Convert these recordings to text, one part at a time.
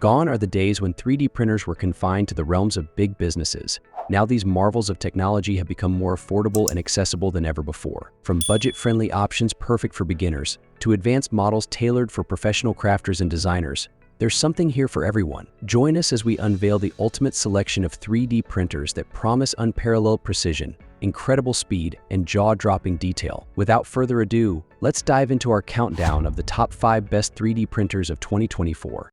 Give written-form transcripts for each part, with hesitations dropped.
Gone are the days when 3D printers were confined to the realms of big businesses. Now these marvels of technology have become more affordable and accessible than ever before. From budget-friendly options perfect for beginners to advanced models tailored for professional crafters and designers, there's something here for everyone. Join us as we unveil the ultimate selection of 3D printers that promise unparalleled precision, incredible speed, and jaw-dropping detail. Without further ado, let's dive into our countdown of the top 5 best 3D printers of 2024.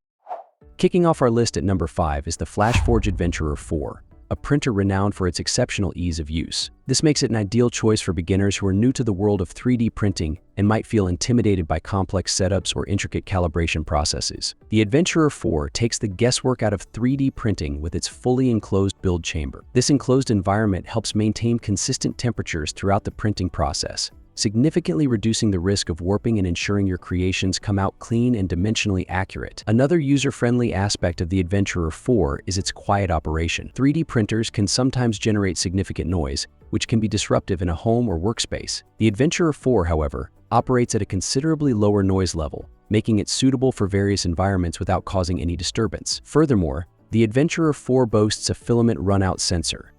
Kicking off our list at number 5 is the FlashForge Adventurer 4, a printer renowned for its exceptional ease of use. This makes it an ideal choice for beginners who are new to the world of 3D printing and might feel intimidated by complex setups or intricate calibration processes. The Adventurer 4 takes the guesswork out of 3D printing with its fully enclosed build chamber. This enclosed environment helps maintain consistent temperatures throughout the printing process, significantly reducing the risk of warping and ensuring your creations come out clean and dimensionally accurate. Another user-friendly aspect of the Adventurer 4 is its quiet operation. 3D printers can sometimes generate significant noise, which can be disruptive in a home or workspace. The Adventurer 4, however, operates at a considerably lower noise level, making it suitable for various environments without causing any disturbance. Furthermore, the Adventurer 4 boasts a filament runout sensor.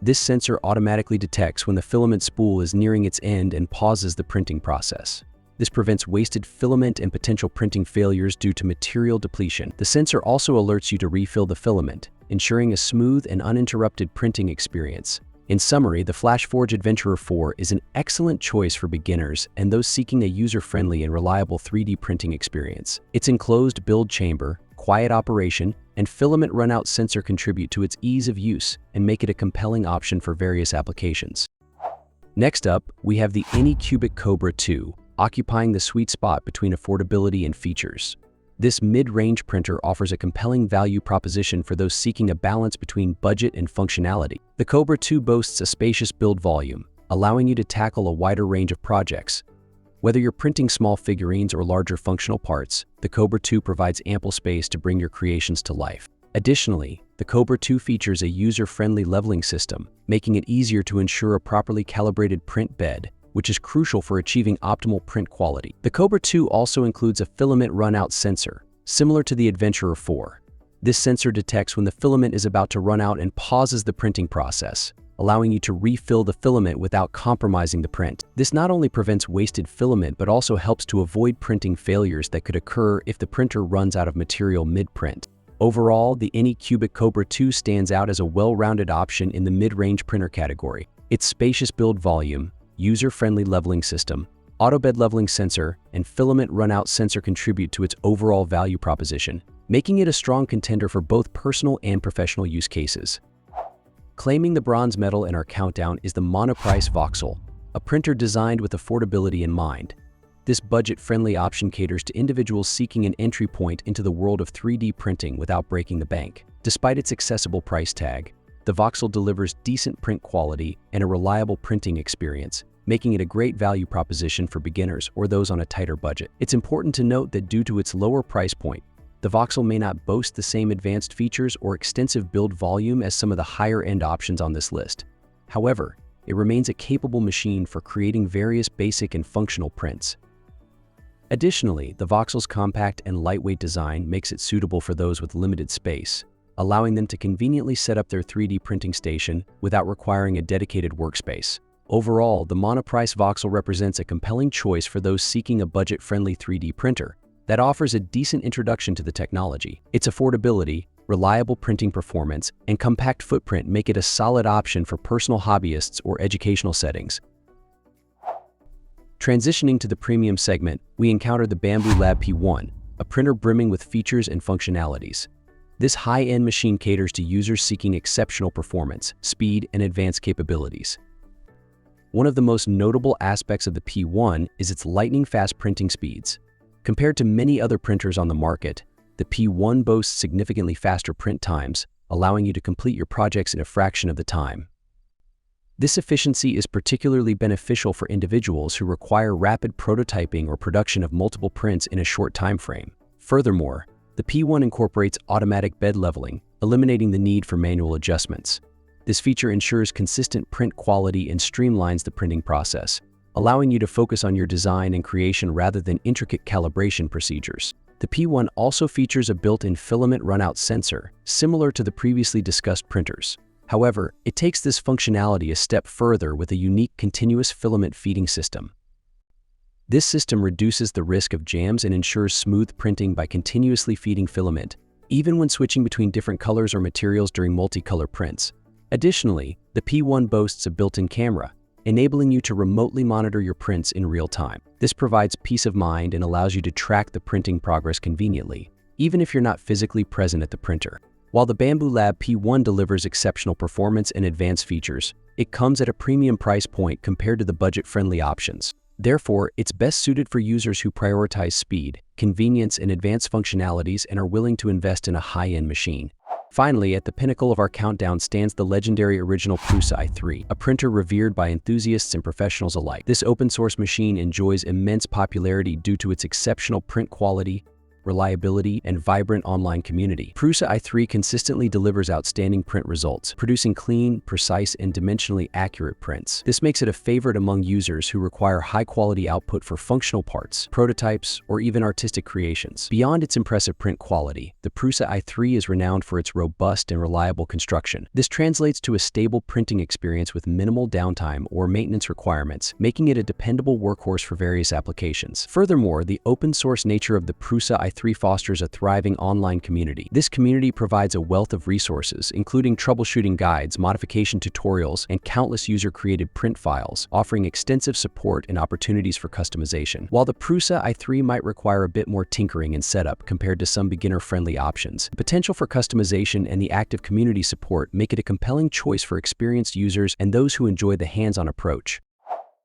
This sensor automatically detects when the filament spool is nearing its end and pauses the printing process. This prevents wasted filament and potential printing failures due to material depletion. The sensor also alerts you to refill the filament, ensuring a smooth and uninterrupted printing experience. In summary, the FlashForge Adventurer 4 is an excellent choice for beginners and those seeking a user-friendly and reliable 3D printing experience. Its enclosed build chamber, quiet operation, and filament runout sensor contribute to its ease of use and make it a compelling option for various applications. Next up, we have the Anycubic Kobra 2, occupying the sweet spot between affordability and features. This mid-range printer offers a compelling value proposition for those seeking a balance between budget and functionality. The Kobra 2 boasts a spacious build volume, allowing you to tackle a wider range of projects. Whether you're printing small figurines or larger functional parts, the Kobra 2 provides ample space to bring your creations to life. Additionally, the Kobra 2 features a user-friendly leveling system, making it easier to ensure a properly calibrated print bed, which is crucial for achieving optimal print quality. The Kobra 2 also includes a filament runout sensor, similar to the Adventurer 4. This sensor detects when the filament is about to run out and pauses the printing process, allowing you to refill the filament without compromising the print. This not only prevents wasted filament but also helps to avoid printing failures that could occur if the printer runs out of material mid-print. Overall, the Anycubic Kobra 2 stands out as a well-rounded option in the mid-range printer category. Its spacious build volume, user-friendly leveling system, auto-bed leveling sensor, and filament runout sensor contribute to its overall value proposition, making it a strong contender for both personal and professional use cases. Claiming the bronze medal in our countdown is the Monoprice Voxel, a printer designed with affordability in mind. This budget-friendly option caters to individuals seeking an entry point into the world of 3D printing without breaking the bank. Despite its accessible price tag, the Voxel delivers decent print quality and a reliable printing experience, making it a great value proposition for beginners or those on a tighter budget. It's important to note that due to its lower price point, the Voxel may not boast the same advanced features or extensive build volume as some of the higher-end options on this list. However, it remains a capable machine for creating various basic and functional prints. Additionally, the Voxel's compact and lightweight design makes it suitable for those with limited space, allowing them to conveniently set up their 3D printing station without requiring a dedicated workspace. Overall, the Monoprice Voxel represents a compelling choice for those seeking a budget-friendly 3D printer that offers a decent introduction to the technology. Its affordability, reliable printing performance, and compact footprint make it a solid option for personal hobbyists or educational settings. Transitioning to the premium segment, we encounter the Bambu Lab P1, a printer brimming with features and functionalities. This high-end machine caters to users seeking exceptional performance, speed, and advanced capabilities. One of the most notable aspects of the P1 is its lightning-fast printing speeds. Compared to many other printers on the market, the P1 boasts significantly faster print times, allowing you to complete your projects in a fraction of the time. This efficiency is particularly beneficial for individuals who require rapid prototyping or production of multiple prints in a short time frame. Furthermore, the P1 incorporates automatic bed leveling, eliminating the need for manual adjustments. This feature ensures consistent print quality and streamlines the printing process, allowing you to focus on your design and creation rather than intricate calibration procedures. The P1 also features a built-in filament runout sensor, similar to the previously discussed printers. However, it takes this functionality a step further with a unique continuous filament feeding system. This system reduces the risk of jams and ensures smooth printing by continuously feeding filament, even when switching between different colors or materials during multicolor prints. Additionally, the P1 boasts a built-in camera, enabling you to remotely monitor your prints in real time. This provides peace of mind and allows you to track the printing progress conveniently, even if you're not physically present at the printer. While the Bambu Lab P1 delivers exceptional performance and advanced features, it comes at a premium price point compared to the budget-friendly options. Therefore, it's best suited for users who prioritize speed, convenience, and advanced functionalities and are willing to invest in a high-end machine. Finally, at the pinnacle of our countdown stands the legendary original Prusa i3, a printer revered by enthusiasts and professionals alike. This open-source machine enjoys immense popularity due to its exceptional print quality, reliability, and vibrant online community. Prusa i3 consistently delivers outstanding print results, producing clean, precise, and dimensionally accurate prints. This makes it a favorite among users who require high-quality output for functional parts, prototypes, or even artistic creations. Beyond its impressive print quality, the Prusa i3 is renowned for its robust and reliable construction. This translates to a stable printing experience with minimal downtime or maintenance requirements, making it a dependable workhorse for various applications. Furthermore, the open-source nature of the Prusa i3 fosters a thriving online community. This community provides a wealth of resources, including troubleshooting guides, modification tutorials, and countless user-created print files, offering extensive support and opportunities for customization. While the Prusa i3 might require a bit more tinkering and setup compared to some beginner-friendly options, the potential for customization and the active community support make it a compelling choice for experienced users and those who enjoy the hands-on approach.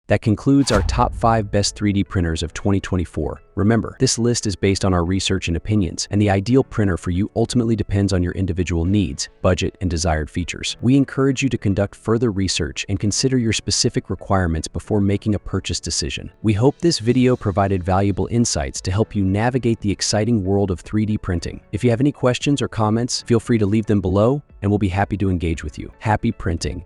That concludes our top 5 best 3D printers of 2024. Remember, this list is based on our research and opinions, and the ideal printer for you ultimately depends on your individual needs, budget, and desired features. We encourage you to conduct further research and consider your specific requirements before making a purchase decision. We hope this video provided valuable insights to help you navigate the exciting world of 3D printing. If you have any questions or comments, feel free to leave them below, and we'll be happy to engage with you. Happy printing!